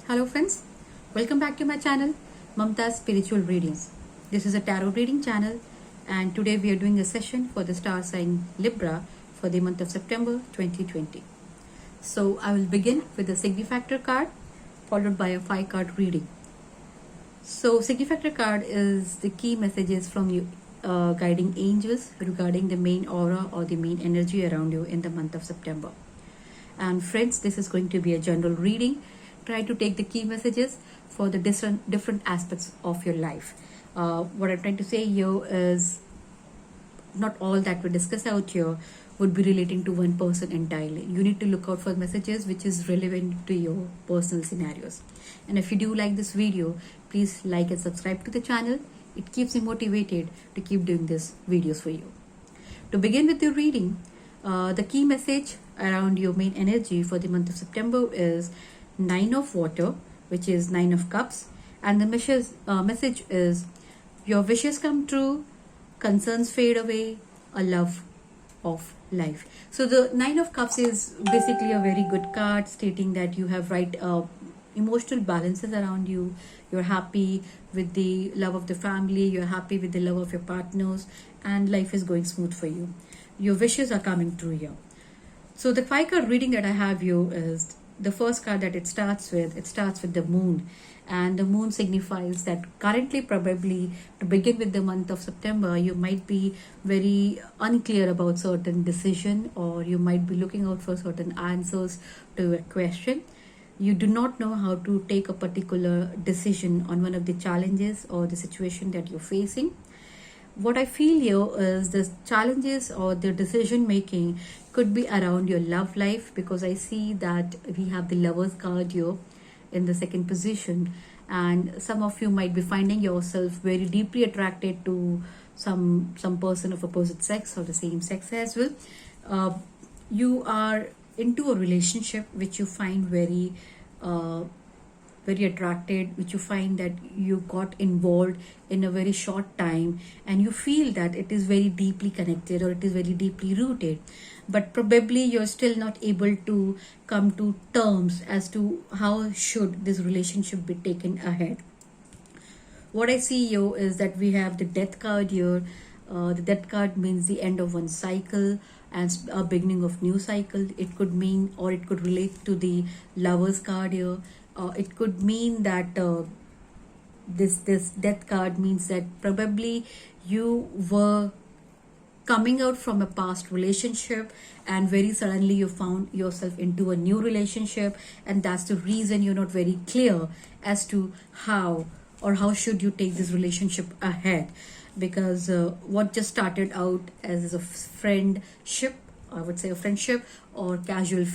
Hello friends, welcome back to my channel Mamta's Spiritual Readings. This is a tarot reading channel and today we are doing a session for the star sign Libra for the month of September 2020. So I will begin with the Signifactor card followed by a 5-card reading. So Signifactor card is the key messages from you guiding angels regarding the main aura or the main energy around you in the month of September. And friends, this is going to be a general reading. Try to take the key messages for the different aspects of your life. What I'm trying to say here is not all that we discuss out here would be relating to one person entirely. You need to look out for messages which is relevant to your personal scenarios. And if you do like this video, please like and subscribe to the channel. It keeps me motivated to keep doing these videos for you. To begin with your reading, the key message around your main energy for the month of September is 9 of water, which is 9 of cups, and the message is your wishes come true, concerns fade away, a love of life. So the 9 of cups is basically a very good card stating that you have right emotional balances around you. You're happy with the love of the family, you're happy with the love of your partners, and life is going smooth for you. Your wishes are coming true here. So the 5-card reading that I have here is the first card that it starts with the moon, and the moon signifies that currently, probably to begin with the month of September, you might be very unclear about certain decision, or you might be looking out for certain answers to a question. You do not know how to take a particular decision on one of the challenges or the situation that you're facing. What I feel here is the challenges or the decision making could be around your love life, because I see that we have the Lovers card here in the second position, and some of you might be finding yourself very deeply attracted to some person of opposite sex or the same sex as well. You are into a relationship which you find very attracted, which you find that you got involved in a very short time, and you feel that it is very deeply connected or it is very deeply rooted, but probably you're still not able to come to terms as to how should this relationship be taken ahead. What I see here is that we have the Death card here. The Death card means the end of one cycle and a beginning of new cycle. It could mean, or it could relate to the Lovers card here. It could mean that this Death card means that probably you were coming out from a past relationship and very suddenly you found yourself into a new relationship, and that's the reason you're not very clear as to how should you take this relationship ahead, because what just started out as a friendship, I would say a friendship or casual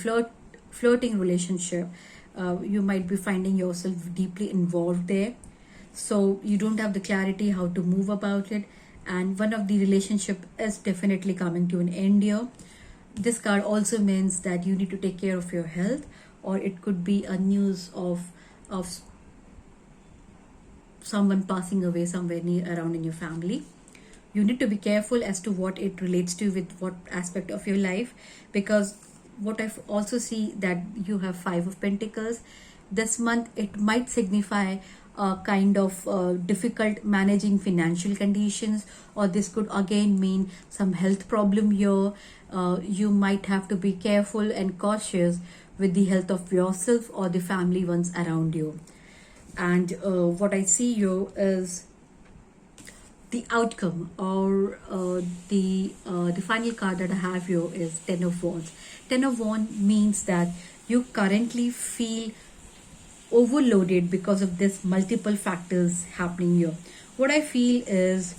flirting relationship, you might be finding yourself deeply involved there, so you don't have the clarity how to move about it, and one of the relationship is definitely coming to an end here. This card also means that you need to take care of your health, or it could be a news of someone passing away somewhere near around in your family. You need to be careful as to what it relates to with what aspect of your life, because what I also see that you have 5 of Pentacles. This month it might signify a kind of difficult managing financial conditions, or this could again mean some health problem here. You might have to be careful and cautious with the health of yourself or the family ones around you. And what I see here is the outcome, or the final card that I have here is 10 of Wands. 10 of Wands means that you currently feel overloaded because of this multiple factors happening here. What I feel is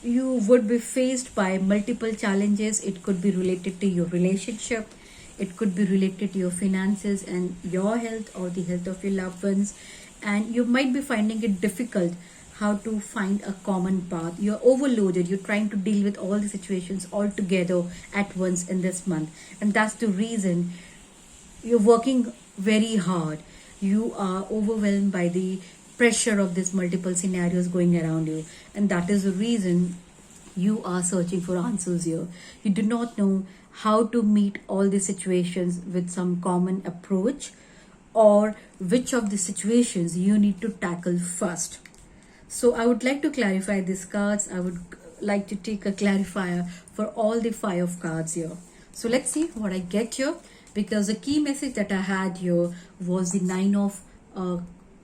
you would be faced by multiple challenges. It could be related to your relationship, it could be related to your finances and your health or the health of your loved ones, and you might be finding it difficult how to find a common path. You're overloaded, you're trying to deal with all the situations all together at once in this month, and that's the reason you're working very hard. You are overwhelmed by the pressure of this multiple scenarios going around you, and that is the reason you are searching for answers here. You do not know how to meet all these situations with some common approach, or which of the situations you need to tackle first. So I would like to clarify these cards. I would like to take a clarifier for all the 5 of cards here. So let's see what I get here, because the key message that I had here was the 9 of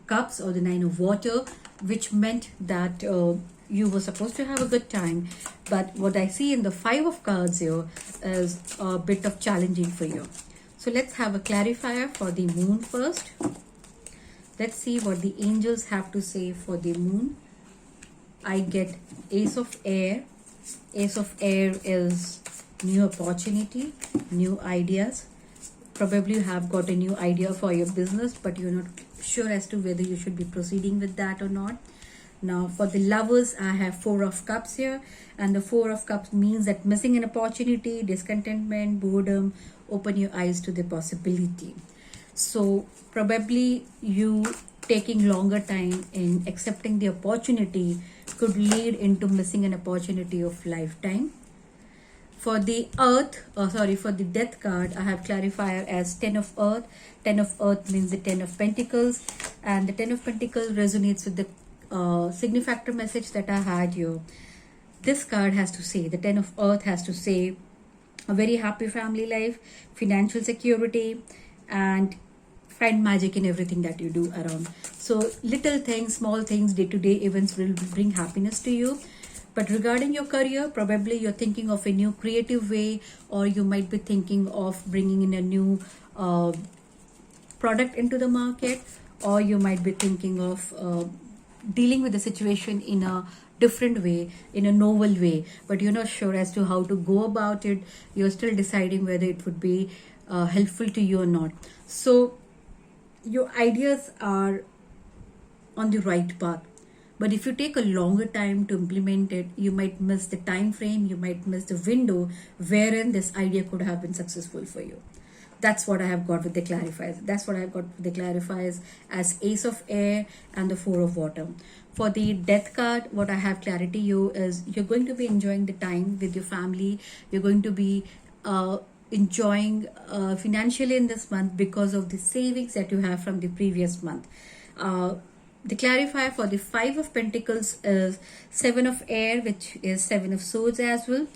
cups, or the 9 of water, which meant that you were supposed to have a good time. But what I see in the 5 of cards here is a bit of challenging for you. So let's have a clarifier for the moon first. Let's see what the angels have to say for the moon. I get Ace of Air. Ace of Air is new opportunity, new ideas. Probably you have got a new idea for your business, but you're not sure as to whether you should be proceeding with that or not. Now for the lovers, I have 4 of cups here, and the 4 of cups means that missing an opportunity, discontentment, boredom. Open your eyes to the possibility. So probably you taking longer time in accepting the opportunity could lead into missing an opportunity of lifetime. For the for the death card, I have clarifier as 10 of earth. 10 of earth means the 10 of pentacles, and the 10 of pentacles resonates with the signifactor message that I had here. This card has to say, the 10 of earth has to say a very happy family life, financial security, and find magic in everything that you do around. So little things, small things, day-to-day events will bring happiness to you. But regarding your career, probably you're thinking of a new creative way, or you might be thinking of bringing in a new product into the market, or you might be thinking of dealing with the situation in a different way, in a novel way, but you're not sure as to how to go about it. You're still deciding whether it would be helpful to you or not. So your ideas are on the right path, but if you take a longer time to implement it, you might miss the time frame, you might miss the window wherein this idea could have been successful for you. That's what I have got with the clarifiers. That's what I've got with the clarifiers as Ace of Air and the 4 of water. For the death card, what I have clarity you is you're going to be enjoying the time with your family. You're going to be enjoying financially in this month because of the savings that you have from the previous month. The clarifier for the 5 of pentacles is 7 of air, which is 7 of swords as well.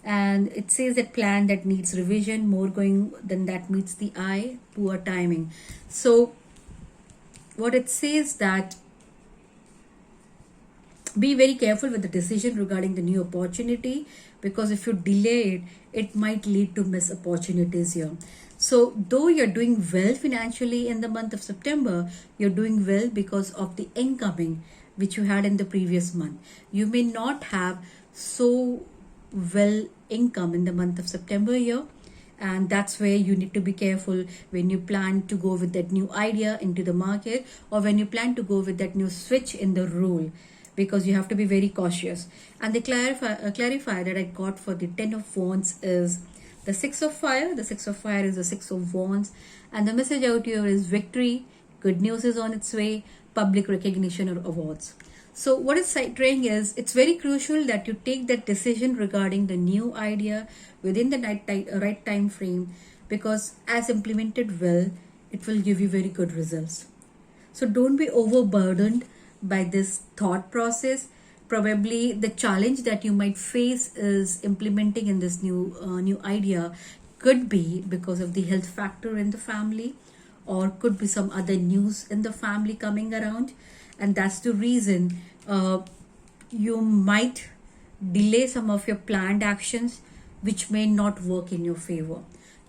And it says that plan that needs revision, more going than that meets the eye, poor timing. So what it says that be very careful with the decision regarding the new opportunity, because if you delay it, it might lead to missed opportunities here. So though you're doing well financially in the month of September, you're doing well because of the incoming which you had in the previous month. You may not have so well income in the month of September here, and that's where you need to be careful when you plan to go with that new idea into the market, or when you plan to go with that new switch in the role, because you have to be very cautious. And the clarifier that I got for the 10 of wands is the 6 of fire. The 6 of fire is the 6 of wands, and the message out here is victory, good news is on its way, public recognition or awards. So what it's saying is it's very crucial that you take that decision regarding the new idea within the right time frame, because as implemented well, it will give you very good results. So don't be overburdened by this thought process. Probably the challenge that you might face is implementing in this new idea could be because of the health factor in the family, or could be some other news in the family coming around, and that's the reason you might delay some of your planned actions which may not work in your favor.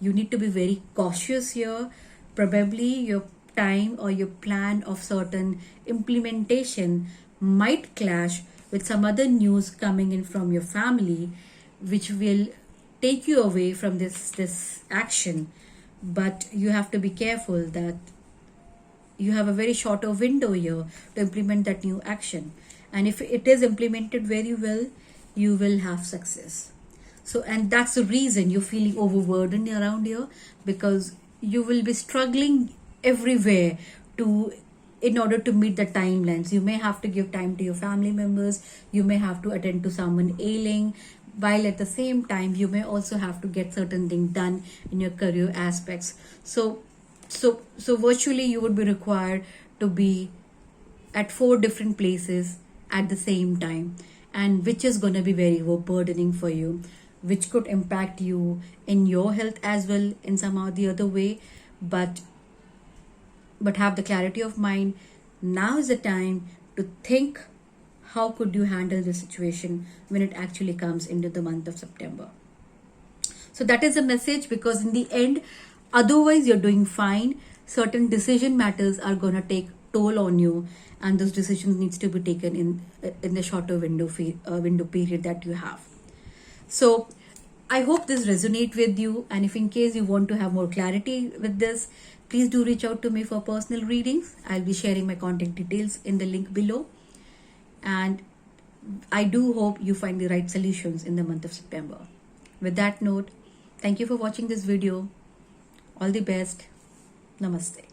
You need to be very cautious here. Probably your time or your plan of certain implementation might clash with some other news coming in from your family, which will take you away from this action. But you have to be careful that you have a very shorter window here to implement that new action, and if it is implemented very well, you will have success. So, and that's the reason you're feeling overburdened around here, because you will be struggling everywhere to in order to meet the timelines. You may have to give time to your family members, you may have to attend to someone ailing, while at the same time you may also have to get certain things done in your career aspects. So So virtually you would be required to be at 4 different places at the same time, and which is going to be very overburdening for you, which could impact you in your health as well in some or the other way. But have the clarity of mind. Now is the time to think, how could you handle the situation when it actually comes into the month of September. So that is the message, because in the end, otherwise you're doing fine. Certain decision matters are going to take toll on you, and those decisions needs to be taken in the shorter window period that you have. So I hope this resonate with you, and if in case you want to have more clarity with this, please do reach out to me for personal readings. I'll be sharing my contact details in the link below, and I do hope you find the right solutions in the month of September. With that note, thank you for watching this video. All the best. Namaste.